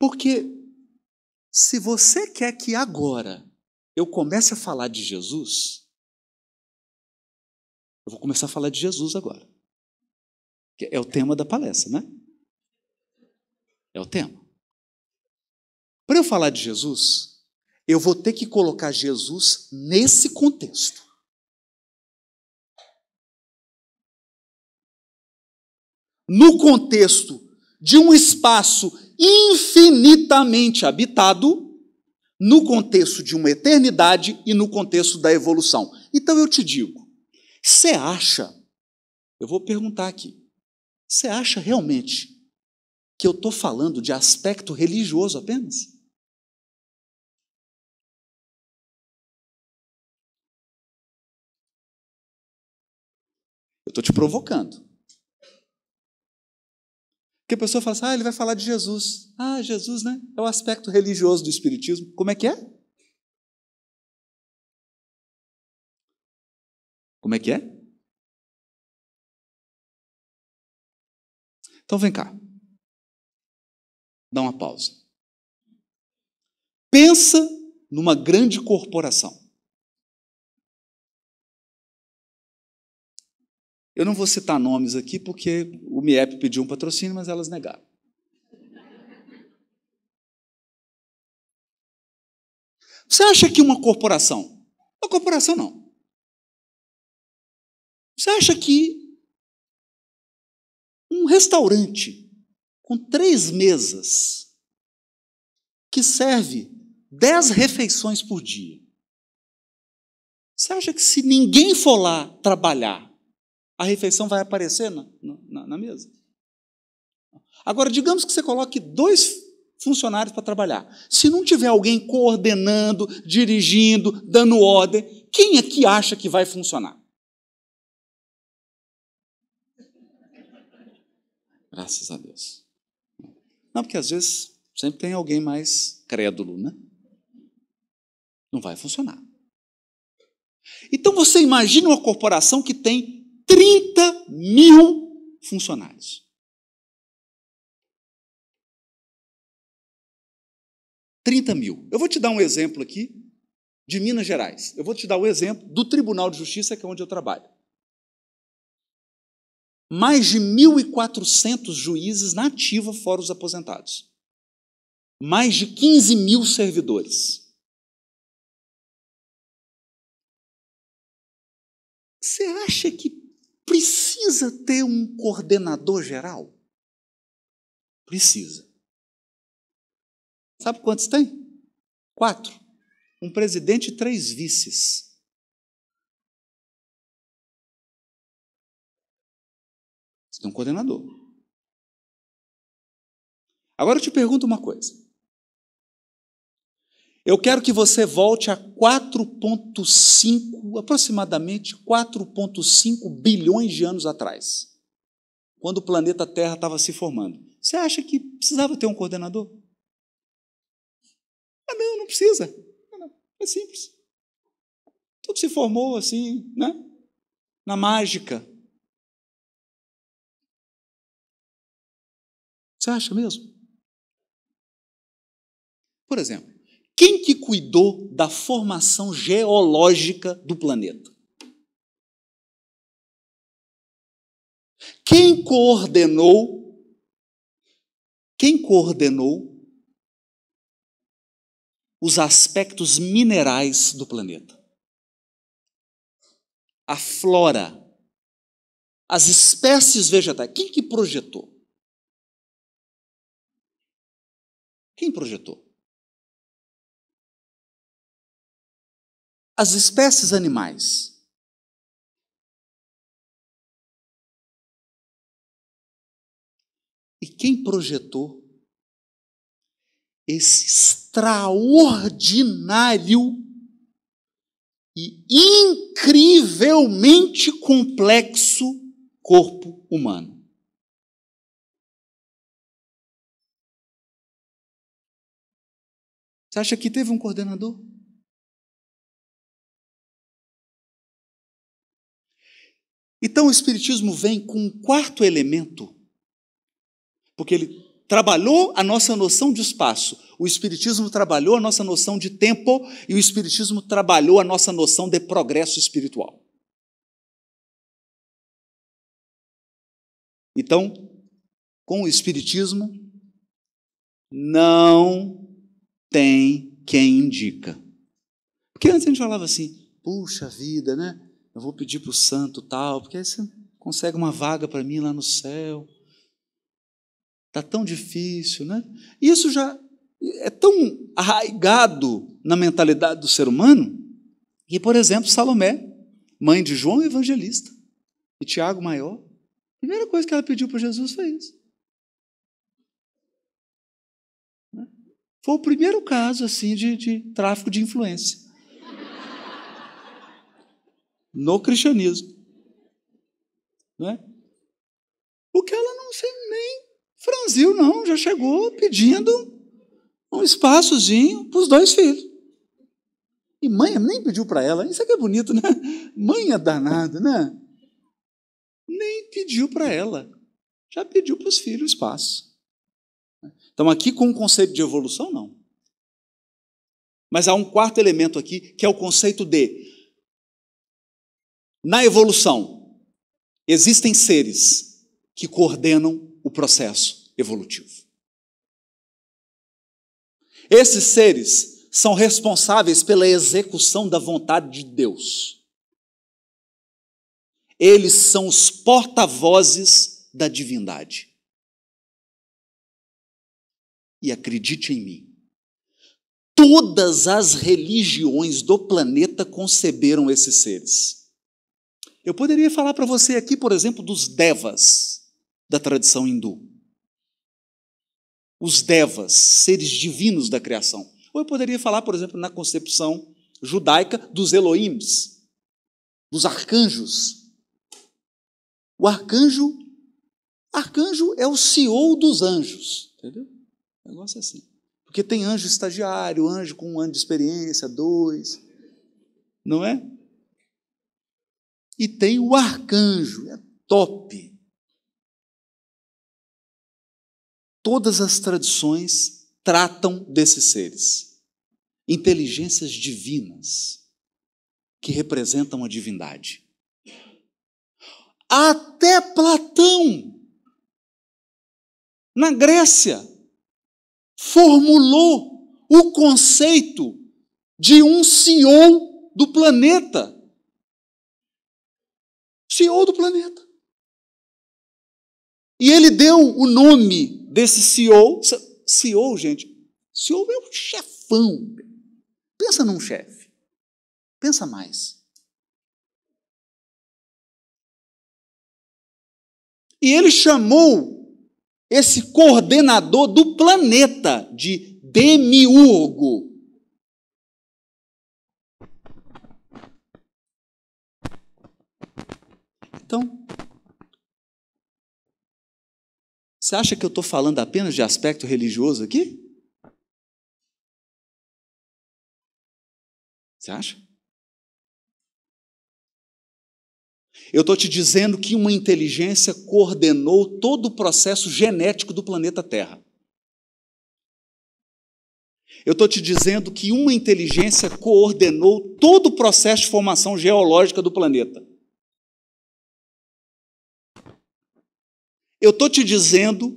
Porque se você quer que agora eu comece a falar de Jesus, eu vou começar a falar de Jesus agora. Que é o tema da palestra, né? É o tema. Para eu falar de Jesus, eu vou ter que colocar Jesus nesse contexto. No contexto de um espaço infinitamente habitado, no contexto de uma eternidade e no contexto da evolução. Então eu te digo, você acha, eu vou perguntar aqui, você acha realmente que eu estou falando de aspecto religioso apenas? Eu estou te provocando. Porque a pessoa fala assim, ele vai falar de Jesus. Jesus, né? É o aspecto religioso do Espiritismo. Como é que é? Como é que é? Então vem cá. Dá uma pausa. Pensa numa grande corporação. Eu não vou citar nomes aqui porque o MIEP pediu um patrocínio, mas elas negaram. Você acha que uma corporação não. Você acha que um restaurante com 3 mesas que serve 10 refeições por dia, você acha que se ninguém for lá trabalhar, a refeição vai aparecer na mesa? Agora, digamos que você coloque 2 funcionários para trabalhar. Se não tiver alguém coordenando, dirigindo, dando ordem, quem aqui acha que vai funcionar? Graças a Deus. Não, porque às vezes sempre tem alguém mais crédulo, né? Não vai funcionar. Então você imagina uma corporação que tem 30 mil funcionários. 30 mil. Eu vou te dar um exemplo aqui de Minas Gerais. Eu vou te dar o exemplo do Tribunal de Justiça, que é onde eu trabalho. Mais de 1.400 juízes na ativa, fora os aposentados. Mais de 15 mil servidores. Você acha que precisa ter um coordenador geral? Precisa. Sabe quantos tem? 4. Um presidente e 3 vices. Você tem um coordenador. Agora eu te pergunto uma coisa. Eu quero que você volte a 4,5, aproximadamente 4,5 bilhões de anos atrás, quando o planeta Terra estava se formando. Você acha que precisava ter um coordenador? Não precisa. Não, é simples. Tudo se formou assim, né? Na mágica. Você acha mesmo? Por exemplo, quem que cuidou da formação geológica do planeta? Quem coordenou os aspectos minerais do planeta? A flora, as espécies vegetais. Quem que projetou? Quem projetou? As espécies animais. E quem projetou esse extraordinário e incrivelmente complexo corpo humano? Você acha que teve um coordenador? Então o Espiritismo vem com um 4º elemento, porque ele trabalhou a nossa noção de espaço, o Espiritismo trabalhou a nossa noção de tempo e o Espiritismo trabalhou a nossa noção de progresso espiritual. Então, com o Espiritismo, não tem quem indica. Porque antes a gente falava assim, puxa vida, né? Eu vou pedir para o santo tal, porque aí você consegue uma vaga para mim lá no céu. Está tão difícil, né? Isso já é tão arraigado na mentalidade do ser humano que, por exemplo, Salomé, mãe de João Evangelista e Tiago Maior, a primeira coisa que ela pediu para Jesus foi isso. Foi o primeiro caso assim, de tráfico de influência no cristianismo. Não é? Porque ela não se nem franziu, não, já chegou pedindo um espaçozinho para os 2 filhos. E mãe nem pediu para ela, isso aqui é bonito, né? Mãe é danada, né? Nem pediu para ela, já pediu para os filhos espaço. Então, aqui com o conceito de evolução, não. Mas há um quarto elemento aqui, que é o conceito de, na evolução, existem seres que coordenam o processo evolutivo. Esses seres são responsáveis pela execução da vontade de Deus. Eles são os porta-vozes da divindade. E acredite em mim, todas as religiões do planeta conceberam esses seres. Eu poderia falar para você aqui, por exemplo, dos devas da tradição hindu. Os devas, seres divinos da criação. Ou eu poderia falar, por exemplo, na concepção judaica, dos Elohims, dos arcanjos. O arcanjo é o CEO dos anjos, entendeu? Um negócio assim. Porque tem anjo estagiário, anjo com 1 ano de experiência, 2, não é? E tem o arcanjo, é top. Todas as tradições tratam desses seres. Inteligências divinas que representam a divindade. Até Platão, na Grécia, formulou o conceito de um CEO do planeta. CEO do planeta. E ele deu o nome desse CEO. CEO, gente, CEO é um chefão. Pensa num chefe. Pensa mais. E ele chamou esse coordenador do planeta de demiurgo. Então, você acha que eu estou falando apenas de aspecto religioso aqui? Você acha? Eu estou te dizendo que uma inteligência coordenou todo o processo genético do planeta Terra. Eu estou te dizendo que uma inteligência coordenou todo o processo de formação geológica do planeta. Eu estou te dizendo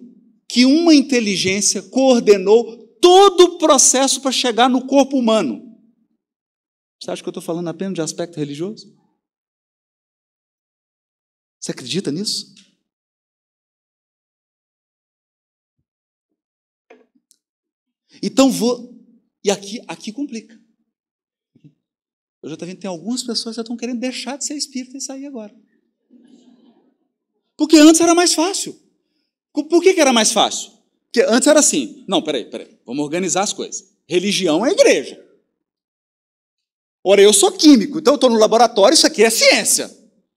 que uma inteligência coordenou todo o processo para chegar no corpo humano. Você acha que eu estou falando apenas de aspecto religioso? Você acredita nisso? Então e aqui complica. Eu já estou vendo que tem algumas pessoas que já estão querendo deixar de ser espírita e sair agora. Porque antes era mais fácil. Por que era mais fácil? Porque antes era assim, não, peraí, vamos organizar as coisas. Religião é igreja. Ora, eu sou químico, então eu estou no laboratório, isso aqui é ciência.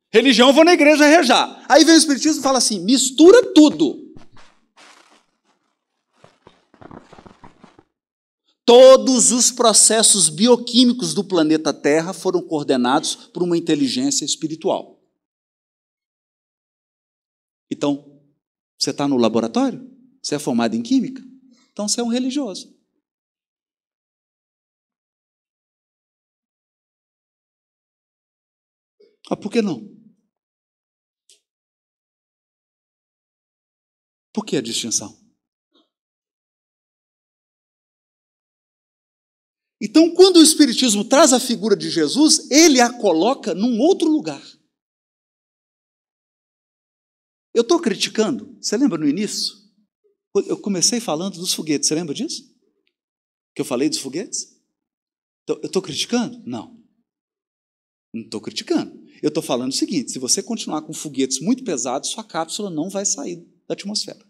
Religião, eu vou na igreja rejar. Aí vem o Espiritismo e fala assim, mistura tudo. Todos os processos bioquímicos do planeta Terra foram coordenados por uma inteligência espiritual. Então, você está no laboratório? Você é formado em química? Então você é um religioso. Ah, por que não? Por que a distinção? Então, quando o Espiritismo traz a figura de Jesus, ele a coloca num outro lugar. Eu estou criticando, você lembra no início? Eu comecei falando dos foguetes, você lembra disso? Que eu falei dos foguetes? Eu estou criticando? Não. Não estou criticando. Eu estou falando o seguinte, se você continuar com foguetes muito pesados, sua cápsula não vai sair da atmosfera.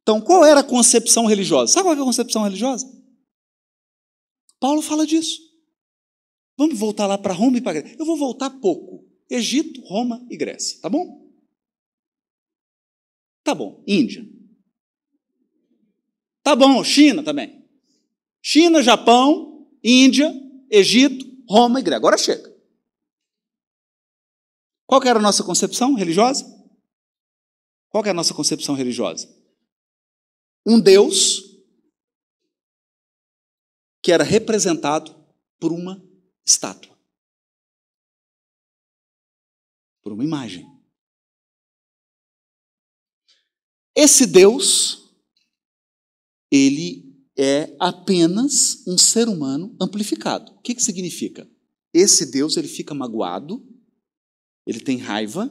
Então, qual era a concepção religiosa? Sabe qual é a concepção religiosa? Paulo fala disso. Vamos voltar lá para Roma e para Grécia. Eu vou voltar pouco. Egito, Roma e Grécia, tá bom? Tá bom. Índia. Tá bom, China também. China, Japão, Índia, Egito, Roma e Grécia. Agora chega. Qual que era a nossa concepção religiosa? Qual que é a nossa concepção religiosa? Um Deus que era representado por uma estátua, por uma imagem. Esse Deus, ele é apenas um ser humano amplificado. O que significa? Esse Deus, ele fica magoado, ele tem raiva,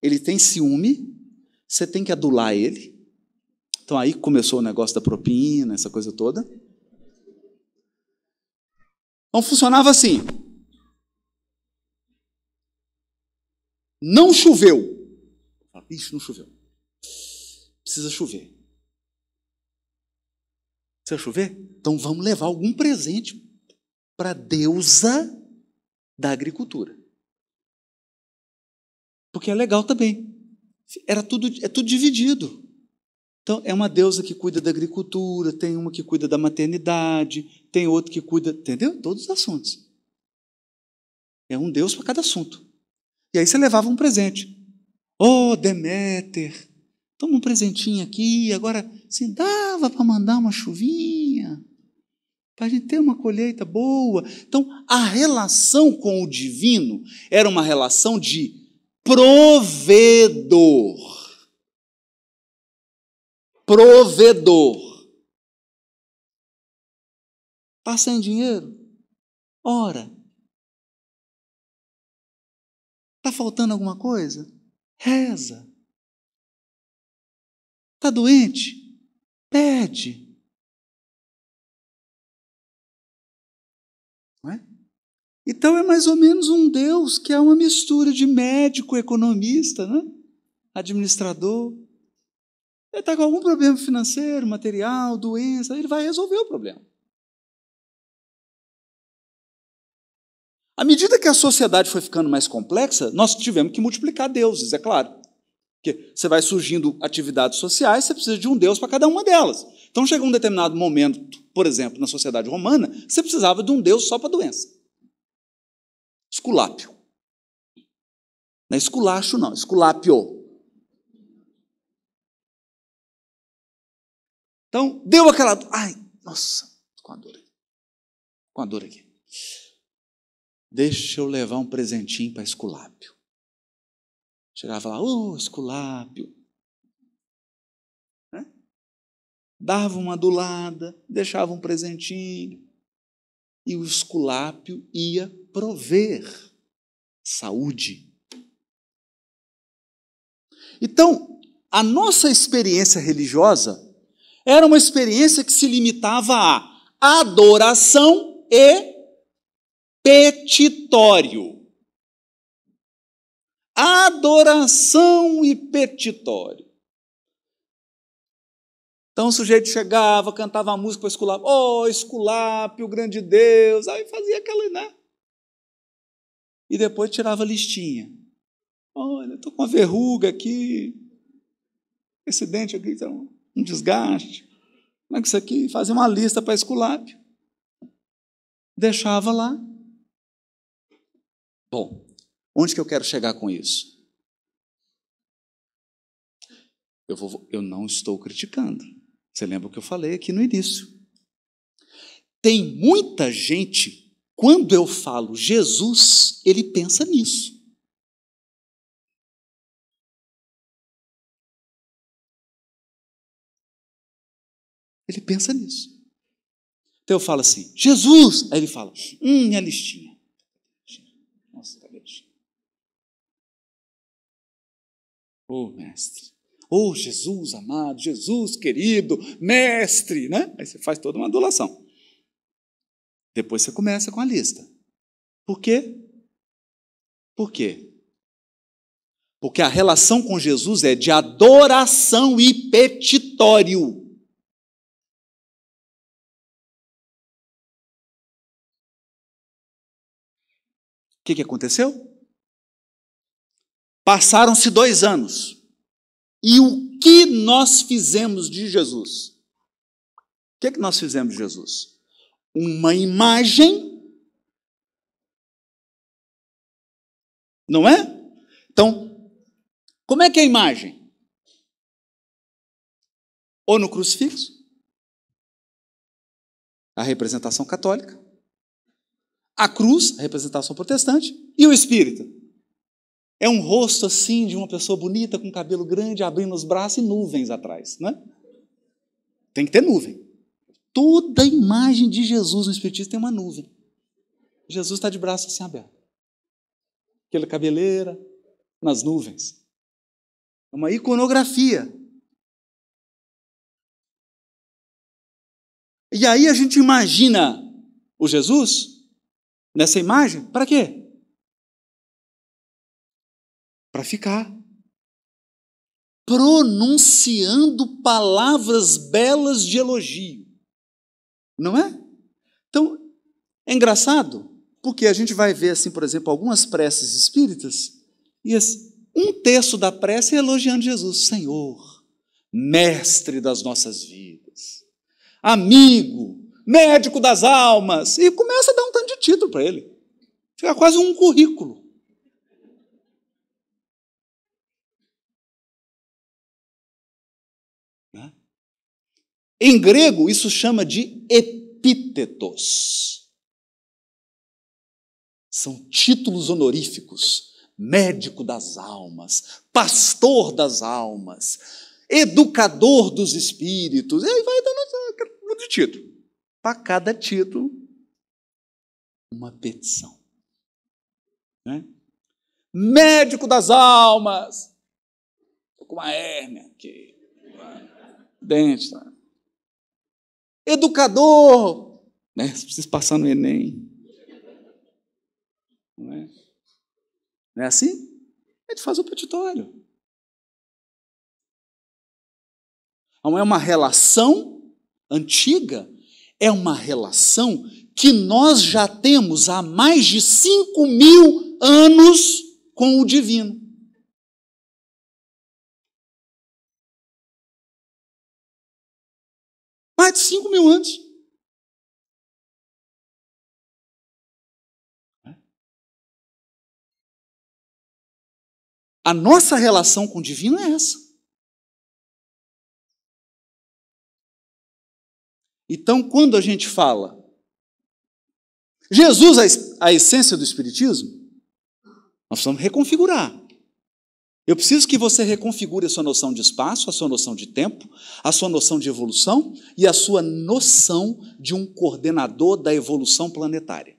ele tem ciúme, você tem que adular ele. Então aí começou o negócio da propina, essa coisa toda. Então funcionava assim. Não choveu. Ixi, não choveu. Precisa chover. Precisa chover? Então vamos levar algum presente para a deusa da agricultura. Porque é legal também. É tudo dividido. Então, é uma deusa que cuida da agricultura, tem uma que cuida da maternidade, tem outra que cuida, entendeu? Todos os assuntos. É um deus para cada assunto. E aí você levava um presente. Oh, Deméter, toma um presentinho aqui. Agora, assim, dava para mandar uma chuvinha, para a gente ter uma colheita boa. Então, a relação com o divino era uma relação de provedor. Provedor. Está sem dinheiro? Ora. Está faltando alguma coisa? Reza. Está doente? Pede. Não é? Então é mais ou menos um Deus que é uma mistura de médico, economista, né? Administrador. Ele está com algum problema financeiro, material, doença, ele vai resolver o problema. À medida que a sociedade foi ficando mais complexa, nós tivemos que multiplicar deuses, é claro. Porque você vai surgindo atividades sociais, você precisa de um deus para cada uma delas. Então chega um determinado momento, por exemplo, na sociedade romana, você precisava de um deus só para a doença. Esculápio. Não é esculacho, não, esculápio. Então, deu aquela... Ai, nossa, com a dor aqui. Com a dor aqui. Deixa eu levar um presentinho para Esculápio. Chegava lá, Esculápio. Né? Dava uma adulada, deixava um presentinho. E o Esculápio ia prover saúde. Então, a nossa experiência religiosa era uma experiência que se limitava a adoração e petitório. Adoração e petitório. Então o sujeito chegava, cantava a música para Esculápio. Oh, Esculápio, grande Deus. Aí fazia aquela, né? E depois tirava a listinha. Olha, estou com uma verruga aqui. Esse dente aqui está um desgaste. Como é que isso aqui? Fazia uma lista para Esculápio. Deixava lá. Bom, onde que eu quero chegar com isso? Eu não estou criticando. Você lembra o que eu falei aqui no início? Tem muita gente, quando eu falo Jesus, ele pensa nisso. Ele pensa nisso. Então eu falo assim, Jesus! Aí ele fala, minha listinha. Nossa, tá a listinha. Mestre. Jesus amado, Jesus querido, mestre, né? Aí você faz toda uma adulação. Depois você começa com a lista. Por quê? Por quê? Porque a relação com Jesus é de adoração e petitório. O que aconteceu? Passaram-se 2 anos. E o que nós fizemos de Jesus? O que nós fizemos de Jesus? Uma imagem, não é? Então, como é que é a imagem? Ou no crucifixo, a representação católica, a cruz, a representação protestante, e o espírito. É um rosto assim de uma pessoa bonita, com cabelo grande, abrindo os braços e nuvens atrás, né? Tem que ter nuvem. Toda imagem de Jesus no espiritismo tem uma nuvem. Jesus está de braço assim aberto. Aquela cabeleira nas nuvens. É uma iconografia. E aí a gente imagina o Jesus nessa imagem, para quê? Para ficar pronunciando palavras belas de elogio. Não é? Então, é engraçado, porque a gente vai ver, assim, por exemplo, algumas preces espíritas, e um terço da prece é elogiando Jesus. Senhor, mestre das nossas vidas, amigo, médico das almas, e começa a dar um tanto de título para ele. Fica quase um currículo. Né? Em grego, isso chama de epítetos. São títulos honoríficos. Médico das almas, pastor das almas, educador dos espíritos. E aí vai dando um monte de título. Para cada título, uma petição. Né? Médico das almas. Estou com uma hérnia aqui. Dente. Tá? Educador. Né? Você precisa passar no Enem. Não é? Não é assim? A gente faz o petitório. Não é uma relação antiga, é uma relação que nós já temos há mais de 5.000 anos com o divino. Mais de 5.000 anos. A nossa relação com o divino é essa. Então, quando a gente fala Jesus, a essência do Espiritismo, nós precisamos reconfigurar. Eu preciso que você reconfigure a sua noção de espaço, a sua noção de tempo, a sua noção de evolução e a sua noção de um coordenador da evolução planetária.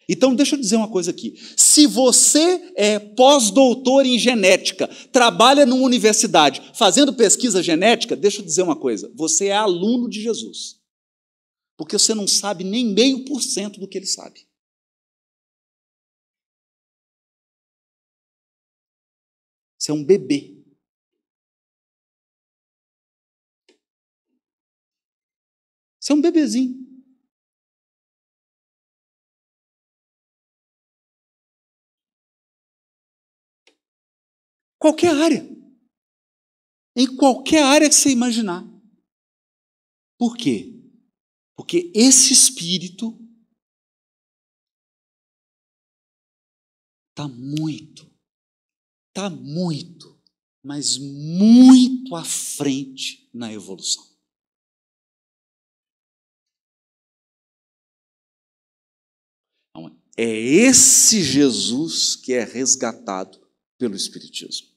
Então, deixa eu dizer uma coisa aqui. Se você é pós-doutor em genética, trabalha numa universidade fazendo pesquisa genética, deixa eu dizer uma coisa. Você é aluno de Jesus. Porque você não sabe nem 0,5% do que ele sabe. Você é um bebê. Você é um bebezinho. Qualquer área. Em qualquer área que você imaginar. Por quê? Porque esse espírito está muito mas muito à frente na evolução. Então, é esse Jesus que é resgatado pelo Espiritismo.